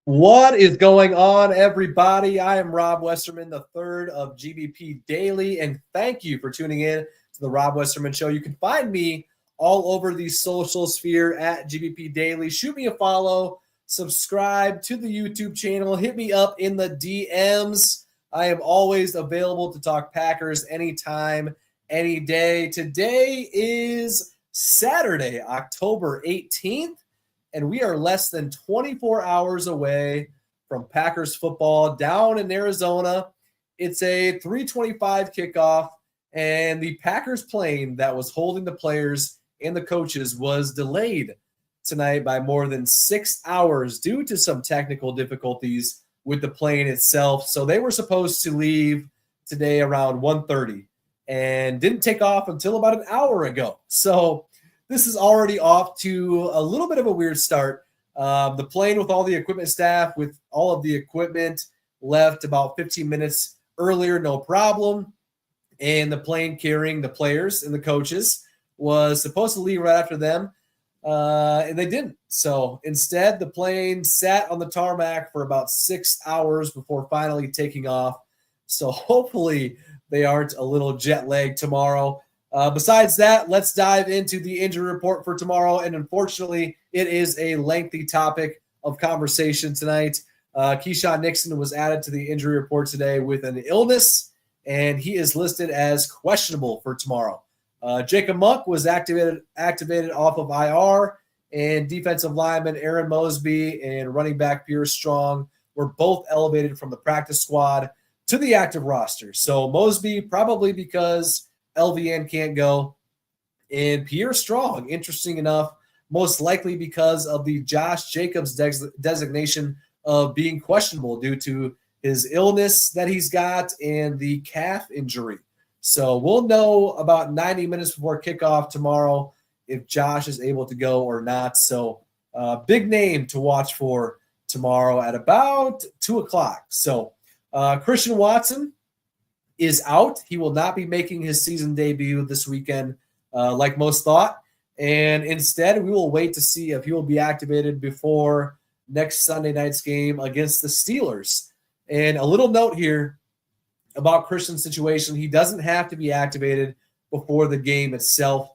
What is going on, everybody? I am Rob Westerman, the third of GBP Daily, and thank you for tuning in to the Rob Westerman Show. You can find me all over the social sphere at GBP Daily. Shoot me a follow, subscribe to the YouTube channel, hit me up in the DMs. I am always available to talk Packers anytime, any day. Today is Saturday, October 18th. And we are less than 24 hours away from Packers football down in Arizona. It's a 3:25 kickoff, and the Packers plane that was holding the players and the coaches was delayed tonight by more than 6 hours due to some technical difficulties with the plane itself. So they were supposed to leave today around 1:30 and didn't take off until about an hour ago. So this is already off to a little bit of a weird start. The plane with all the equipment staff, with all of the equipment, left about 15 minutes earlier, no problem. And the plane carrying the players and the coaches was supposed to leave right after them, and they didn't. So instead, the plane sat on the tarmac for about 6 hours before finally taking off. So hopefully they aren't a little jet lagged tomorrow. Besides that, let's dive into the injury report for tomorrow. And unfortunately, it is a lengthy topic of conversation tonight. Keyshawn Nixon was added to the injury report today with an illness, and he is listed as questionable for tomorrow. Jacob Monk was activated off of IR, and defensive lineman Aaron Mosby and running back Pierre Strong were both elevated from the practice squad to the active roster. So Mosby probably because LVN can't go. And Pierre Strong, interesting enough, most likely because of the Josh Jacobs designation of being questionable due to his illness that he's got and the calf injury. So we'll know about 90 minutes before kickoff tomorrow if Josh is able to go or not. So big name to watch for tomorrow at about 2 o'clock. So Christian Watson is out. He will not be making his season debut this weekend like most thought. And instead, we will wait to see if he will be activated before next Sunday night's game against the Steelers. And a little note here about Christian's situation. He doesn't have to be activated before the game itself.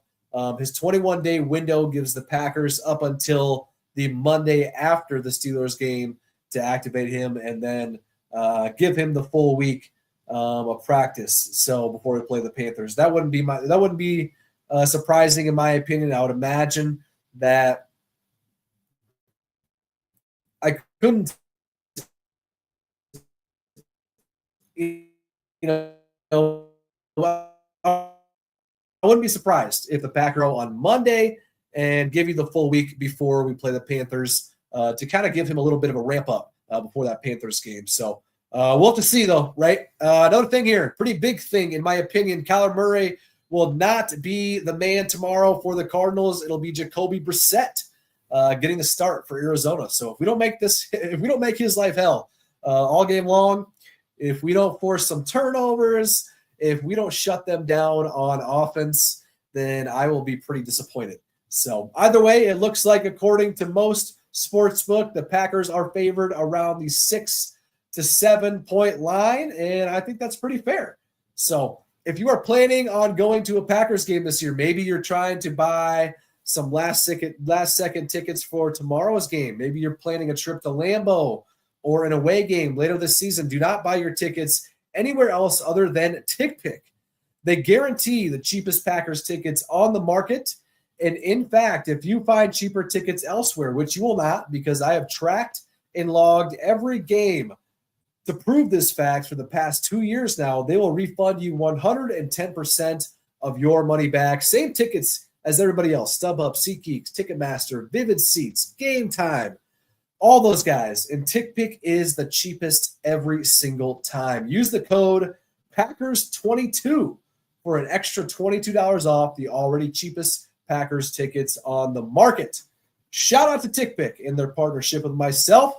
His 21-day window gives the Packers up until the Monday after the Steelers game to activate him and then give him the full week of practice. So before we play the Panthers, that wouldn't be surprising in my opinion. I would imagine that I couldn't, I wouldn't be surprised if the Packers go on Monday and give you the full week before we play the Panthers to kind of give him a little bit of a ramp up before that Panthers game. So we'll have to see, though, right? Another thing here, pretty big thing, in my opinion, Kyler Murray will not be the man tomorrow for the Cardinals. It'll be Jacoby Brissett getting the start for Arizona. So if we don't make his life hell all game long, if we don't force some turnovers, if we don't shut them down on offense, then I will be pretty disappointed. So either way, it looks like, according to most sportsbook, the Packers are favored around the 6 to 7 point line, and I think that's pretty fair. So if you are planning on going to a Packers game this year, maybe you're trying to buy some last second tickets for tomorrow's game. Maybe you're planning a trip to Lambeau or an away game later this season. Do not buy your tickets anywhere else other than TickPick. They guarantee the cheapest Packers tickets on the market. And in fact, if you find cheaper tickets elsewhere, which you will not, because I have tracked and logged every game to prove this fact for the past 2 years now, they will refund you 110% of your money back. Same tickets as everybody else: StubHub, SeatGeek, Ticketmaster, Vivid Seats, Game Time, all those guys. And TickPick is the cheapest every single time. Use the code Packers22 for an extra $22 off the already cheapest Packers tickets on the market. Shout out to TickPick in their partnership with myself.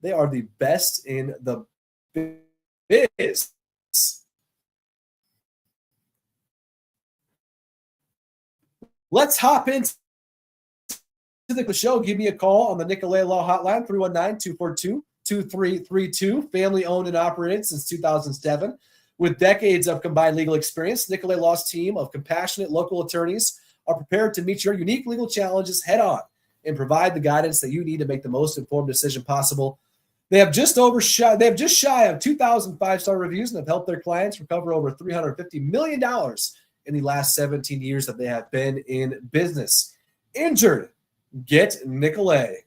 They are the best in the biz. Let's hop into the show. Give me a call on the Nicolet Law hotline, 319-242 2332, family owned and operated since 2007. With decades of combined legal experience, Nicolet Law's team of compassionate local attorneys are prepared to meet your unique legal challenges head on and provide the guidance that you need to make the most informed decision possible. They have just shy of 2,000 five-star reviews and have helped their clients recover over $350 million in the last 17 years that they have been in business. Injured, get Nicolet.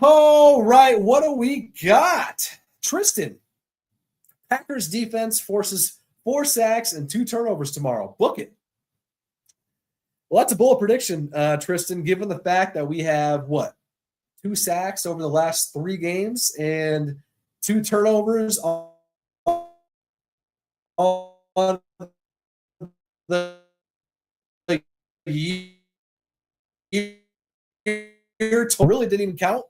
All right, what do we got? Tristan, Packers defense forces 4 sacks and 2 turnovers tomorrow. Book it. Well, that's a bold prediction, Tristan, given the fact that we have, 2 sacks over the last 3 games and 2 turnovers on the year. Really didn't even count.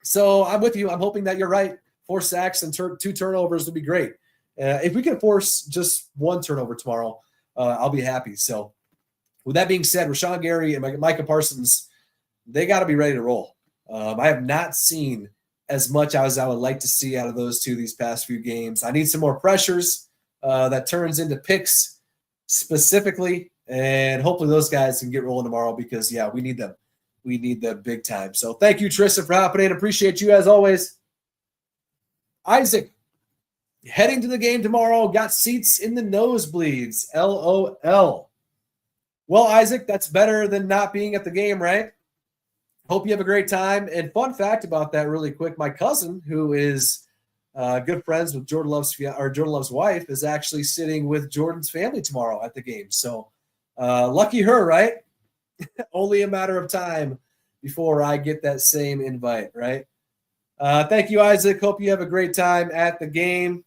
So I'm with you. I'm hoping that you're right. 4 sacks and 2 turnovers would be great. If we can force just 1 turnover tomorrow, I'll be happy. So with that being said, Rashawn Gary and Micah Parsons, they got to be ready to roll. I have not seen as much as I would like to see out of those two these past few games. I need some more pressures that turns into picks specifically, and hopefully those guys can get rolling tomorrow because, yeah, we need them. We need them big time. So thank you, Tristan, for hopping in. Appreciate you as always. Isaac, heading to the game tomorrow, got seats in the nosebleeds. LOL. Well, Isaac, that's better than not being at the game, right? Hope you have a great time. And fun fact about that really quick, my cousin, who is good friends with Jordan Love's wife, is actually sitting with Jordan's family tomorrow at the game. So lucky her, right? Only a matter of time before I get that same invite, right? Thank you, Isaac. Hope you have a great time at the game.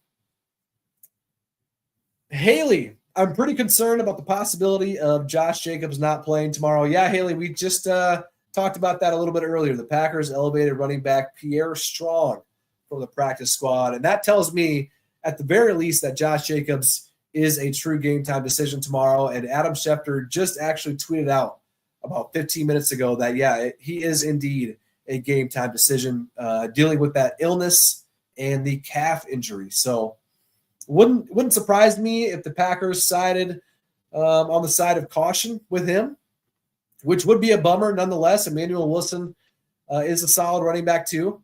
Haley, I'm pretty concerned about the possibility of Josh Jacobs not playing tomorrow. Yeah, Haley, we just talked about that a little bit earlier. The Packers elevated running back Pierre Strong from the practice squad, and that tells me at the very least that Josh Jacobs is a true game time decision tomorrow. And Adam Schefter just actually tweeted out about 15 minutes ago that, yeah, he is indeed a game time decision, dealing with that illness and the calf injury. So wouldn't surprise me if the Packers sided on the side of caution with him, which would be a bummer nonetheless. Emmanuel Wilson is a solid running back too,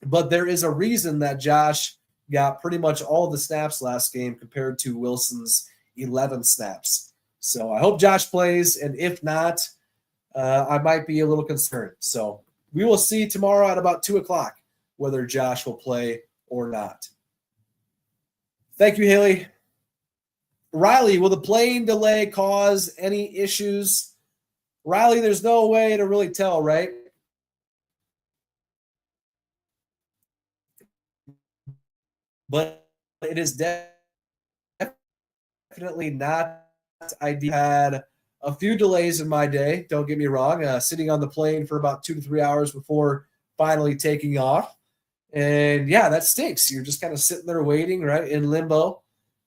but there is a reason that Josh got pretty much all of the snaps last game compared to Wilson's 11 snaps. So I hope Josh plays, and if not, I might be a little concerned. So we will see tomorrow at about 2 o'clock whether Josh will play or not. Thank you, Haley. Riley, will the plane delay cause any issues? Riley, there's no way to really tell, right? But it is definitely not ideal. I had a few delays in my day, don't get me wrong, sitting on the plane for about 2 to 3 hours before finally taking off. And, yeah, that stinks. You're just kind of sitting there waiting, right, in limbo.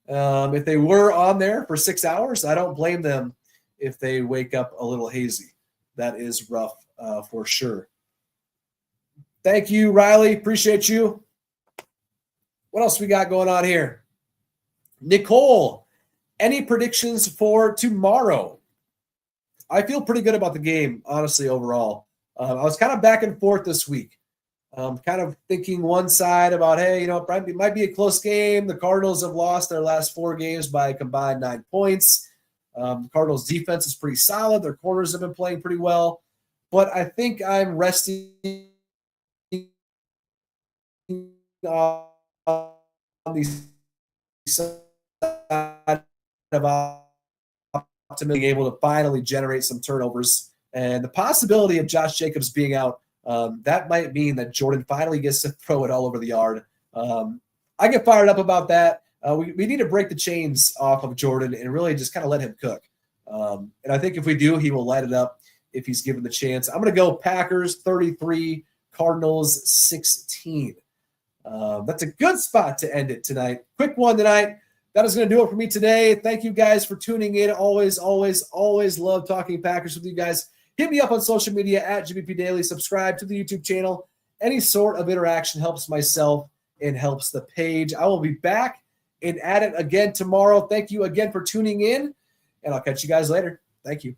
If they were on there for 6 hours, I don't blame them if they wake up a little hazy. That is rough for sure. Thank you, Riley. Appreciate you. What else we got going on here? Nicole, any predictions for tomorrow? I feel pretty good about the game, honestly, overall. I was kind of back and forth this week. Kind of thinking one side about, hey, it might be a close game. The Cardinals have lost their last 4 games by a combined 9 points. The Cardinals' defense is pretty solid. Their corners have been playing pretty well. But I think I'm resting on the side of optimism, being able to finally generate some turnovers. And the possibility of Josh Jacobs being out, that might mean that Jordan finally gets to throw it all over the yard. I get fired up about that. We need to break the chains off of Jordan and really just kind of let him cook. And I think if we do, he will light it up if he's given the chance. I'm going to go Packers 33, Cardinals 16. That's a good spot to end it tonight. Quick one tonight. That is going to do it for me today. Thank you guys for tuning in. Always, always, always love talking Packers with you guys. Hit me up on social media at GBP Daily. Subscribe to the YouTube channel Any sort of interaction helps myself and helps the page. I will be back and at it again tomorrow. Thank you again for tuning in, and I'll catch you guys later. Thank you.